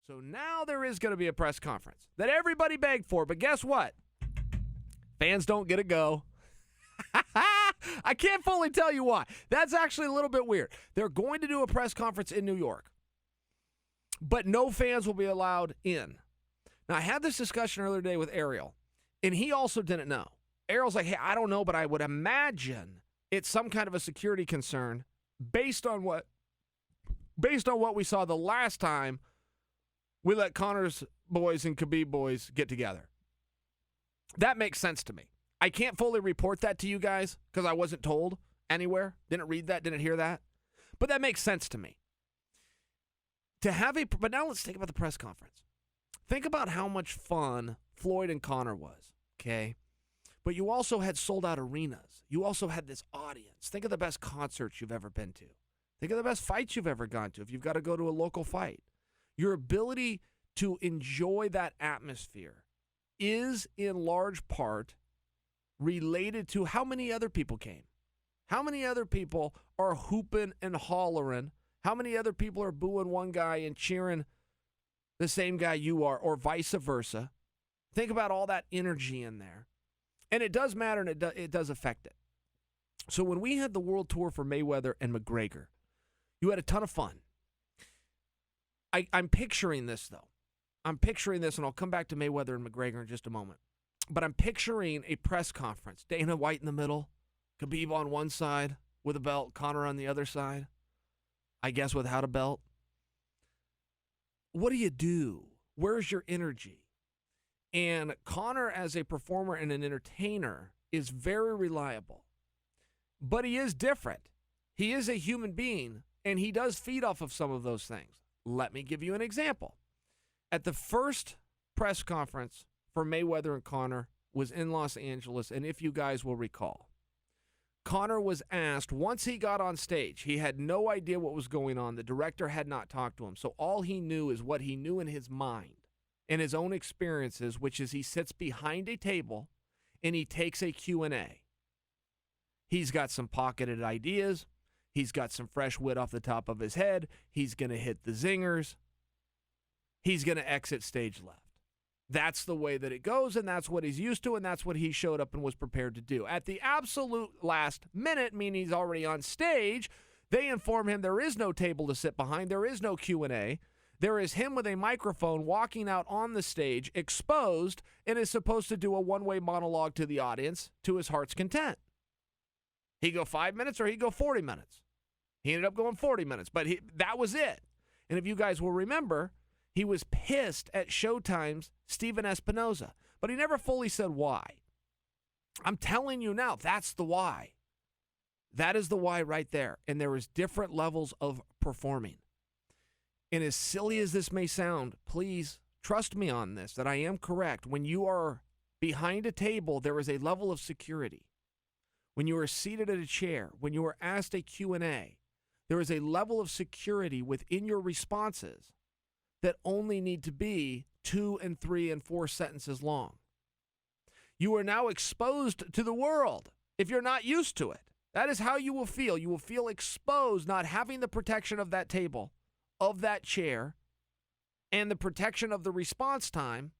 So now there is going to be a press conference that everybody begged for, but guess what? Fans don't get a go. I can't fully tell you why. That's actually a little bit weird. They're going to do a press conference in New York, but no fans will be allowed in. Now, I had this discussion earlier today with Ariel, and he also didn't know. Ariel's like, hey, I don't know, but I would imagine it's some kind of a security concern based on what we saw the last time we let Conor's boys and Khabib boys get together. That makes sense to me. I can't fully report that to you guys because I wasn't told anywhere. Didn't read that, didn't hear that. But that makes sense to me. But now let's think about the press conference. Think about how much fun Floyd and Conor was, okay? But you also had sold-out arenas. You also had this audience. Think of the best concerts you've ever been to. Think of the best fights you've ever gone to if you've got to go to a local fight. Your ability to enjoy that atmosphere is in large part related to how many other people came. How many other people are hooping and hollering? How many other people are booing one guy and cheering the same guy you are, or vice versa? Think about all that energy in there. And it does matter, and it does affect it. So when we had the world tour for Mayweather and McGregor, you had a ton of fun. I'm picturing this, though. I'm picturing this, and I'll come back to Mayweather and McGregor in just a moment. But I'm picturing a press conference. Dana White in the middle, Khabib on one side with a belt, Conor on the other side, I guess without a belt. What do you do? Where's your energy? And Conor, as a performer and an entertainer, is very reliable. But he is different. He is a human being, and he does feed off of some of those things. Let me give you an example. At the first press conference for Mayweather and Conor was in Los Angeles, and if you guys will recall, Conor was asked, once he got on stage, he had no idea what was going on. The director had not talked to him, so all he knew is what he knew in his mind and his own experiences, which is he sits behind a table and he takes a Q&A. He's got some pocketed ideas. He's got some fresh wit off the top of his head. He's going to hit the zingers. He's going to exit stage left. That's the way that it goes, and that's what he's used to, and that's what he showed up and was prepared to do. At the absolute last minute, meaning he's already on stage, they inform him there is no table to sit behind. There is no Q&A. There is him with a microphone walking out on the stage, exposed, and is supposed to do a one-way monologue to the audience to his heart's content. He'd go 5 minutes or he'd go 40 minutes. He ended up going 40 minutes, but that was it. And if you guys will remember, he was pissed at Showtime's Steven Espinoza, but he never fully said why. I'm telling you now, that's the why. That is the why right there. And there is different levels of performing. And as silly as this may sound, please trust me on this, that I am correct. When you are behind a table, there is a level of security. When you are seated at a chair, when you are asked a Q&A, there is a level of security within your responses that only need to be 2 and 3 and 4 sentences long. You are now exposed to the world if you're not used to it. That is how you will feel. You will feel exposed, not having the protection of that table, of that chair, and the protection of the response time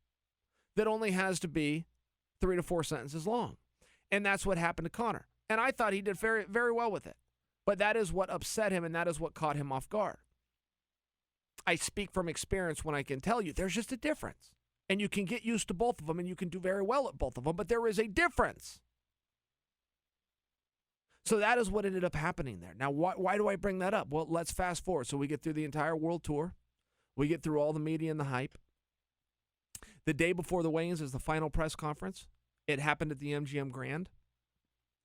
that only has to be 3 to 4 sentences long. And that's what happened to Conor. And I thought he did very, very well with it. But that is what upset him, and that is what caught him off guard. I speak from experience when I can tell you there's just a difference. And you can get used to both of them, and you can do very well at both of them, but there is a difference. So that is what ended up happening there. Now, why do I bring that up? Well, let's fast forward. So we get through the entire world tour. We get through all the media and the hype. The day before the weigh-ins is the final press conference. It happened at the MGM Grand,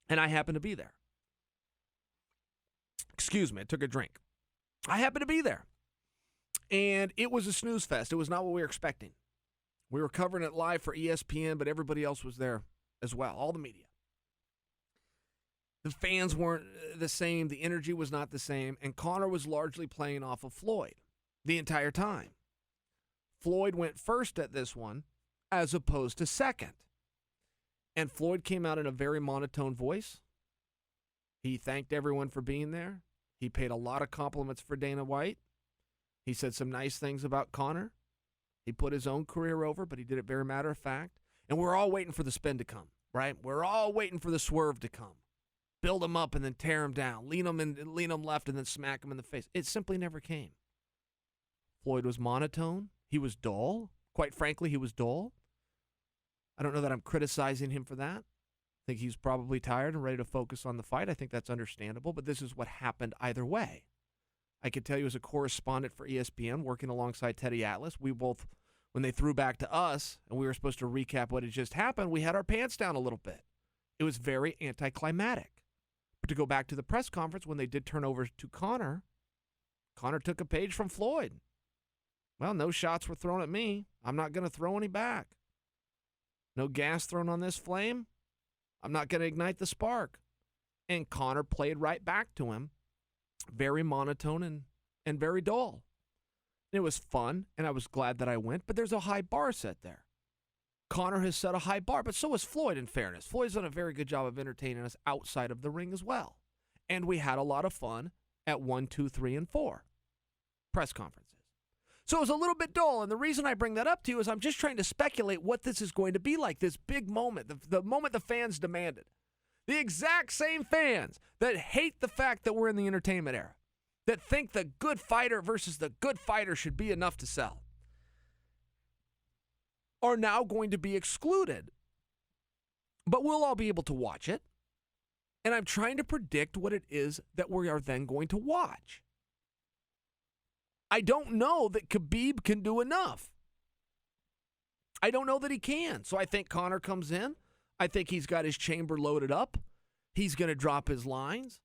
and I happened to be there. Excuse me, I took a drink. I happened to be there. And it was a snooze fest. It was not what we were expecting. We were covering it live for ESPN, but everybody else was there as well, all the media. The fans weren't the same. The energy was not the same. And Conor was largely playing off of Floyd the entire time. Floyd went first at this one as opposed to second. And Floyd came out in a very monotone voice. He thanked everyone for being there. He paid a lot of compliments for Dana White. He said some nice things about Conor. He put his own career over, but he did it very matter of fact. And we're all waiting for the spin to come, right? We're all waiting for the swerve to come. Build him up and then tear him down. Lean him left and then smack him in the face. It simply never came. Floyd was monotone. He was dull. Quite frankly, he was dull. I don't know that I'm criticizing him for that. I think he's probably tired and ready to focus on the fight. I think that's understandable, but this is what happened either way. I could tell you as a correspondent for ESPN working alongside Teddy Atlas, we both, when they threw back to us and we were supposed to recap what had just happened, we had our pants down a little bit. It was very anticlimactic. But to go back to the press conference, when they did turn over to Conor, Conor took a page from Floyd. Well, no shots were thrown at me. I'm not going to throw any back. No gas thrown on this flame. I'm not going to ignite the spark. And Conor played right back to him. Very monotone and very dull. It was fun, and I was glad that I went, but there's a high bar set there. Conor has set a high bar, but so has Floyd, in fairness. Floyd's done a very good job of entertaining us outside of the ring as well. And we had a lot of fun at 1, 2, 3, and 4 press conferences. So it was a little bit dull, and the reason I bring that up to you is I'm just trying to speculate what this is going to be like, this big moment, the moment the fans demanded. The exact same fans that hate the fact that we're in the entertainment era, that think the good fighter versus the good fighter should be enough to sell, are now going to be excluded. But we'll all be able to watch it. And I'm trying to predict what it is that we are then going to watch. I don't know that Khabib can do enough. I don't know that he can. So I think Conor comes in. I think he's got his chamber loaded up. He's going to drop his lines.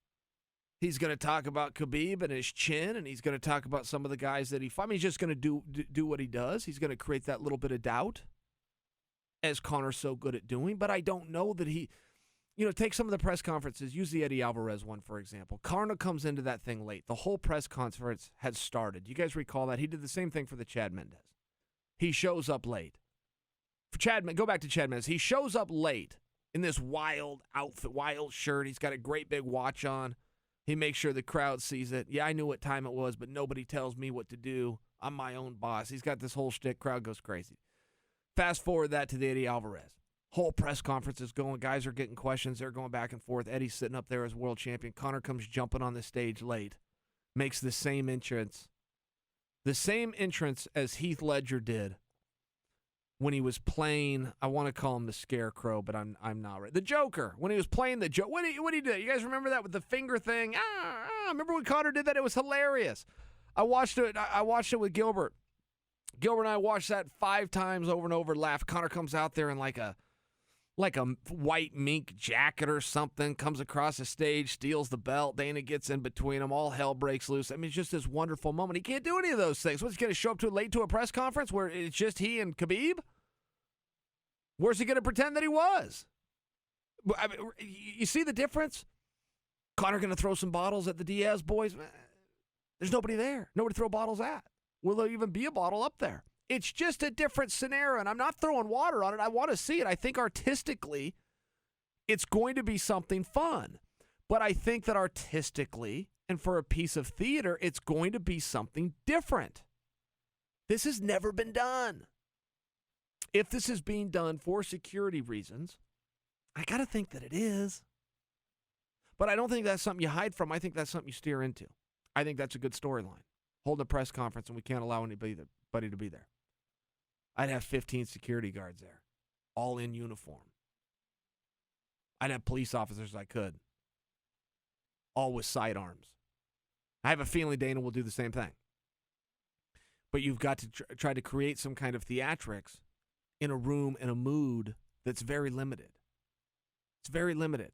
He's going to talk about Khabib and his chin, and he's going to talk about some of the guys that he fought. I mean, he's just going to do what he does. He's going to create that little bit of doubt, as Conor's so good at doing. But I don't know that he, take some of the press conferences. Use the Eddie Alvarez one, for example. Conor comes into that thing late. The whole press conference had started. You guys recall that? He did the same thing for the Chad Mendez. He shows up late. Go back to Chad Mendez. He shows up late in this wild outfit, wild shirt. He's got a great big watch on. He makes sure the crowd sees it. Yeah, I knew what time it was, but nobody tells me what to do. I'm my own boss. He's got this whole shtick. Crowd goes crazy. Fast forward that to the Eddie Alvarez. Whole press conference is going. Guys are getting questions. They're going back and forth. Eddie's sitting up there as world champion. Conor comes jumping on the stage late. Makes the same entrance. The same entrance as Heath Ledger did when he was playing, I want to call him the Scarecrow, but I'm not right. The Joker. When he was playing the Joker. What did he do? You guys remember that with the finger thing? Remember when Conor did that? It was hilarious. I watched it with Gilbert. Gilbert and I watched that 5 times over and over, laughed. Conor comes out there in like a white mink jacket or something, comes across the stage, steals the belt. Dana gets in between them. All hell breaks loose. I mean, it's just this wonderful moment. He can't do any of those things. What's he going to show up late to a press conference where it's just he and Khabib? Where's he going to pretend that he was? I mean, you see the difference? Conor going to throw some bottles at the Diaz boys? There's nobody there. Nobody to throw bottles at. Will there even be a bottle up there? It's just a different scenario, and I'm not throwing water on it. I want to see it. I think artistically, it's going to be something fun. But I think that artistically, and for a piece of theater, it's going to be something different. This has never been done. If this is being done for security reasons, I got to think that it is. But I don't think that's something you hide from. I think that's something you steer into. I think that's a good storyline. Hold a press conference, and we can't allow anybody to be there. I'd have 15 security guards there, all in uniform. I'd have police officers I could, all with sidearms. I have a feeling Dana will do the same thing. But you've got to try to create some kind of theatrics in a room, in a mood that's very limited. It's very limited.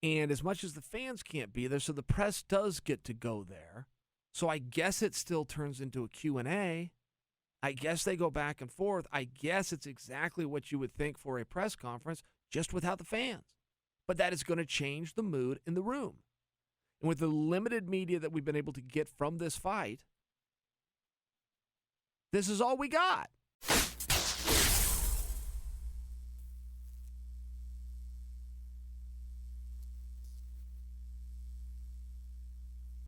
And as much as the fans can't be there, so the press does get to go there. So I guess it still turns into a Q&A. I guess they go back and forth. I guess it's exactly what you would think for a press conference, just without the fans. But that is going to change the mood in the room. And with the limited media that we've been able to get from this fight, this is all we got.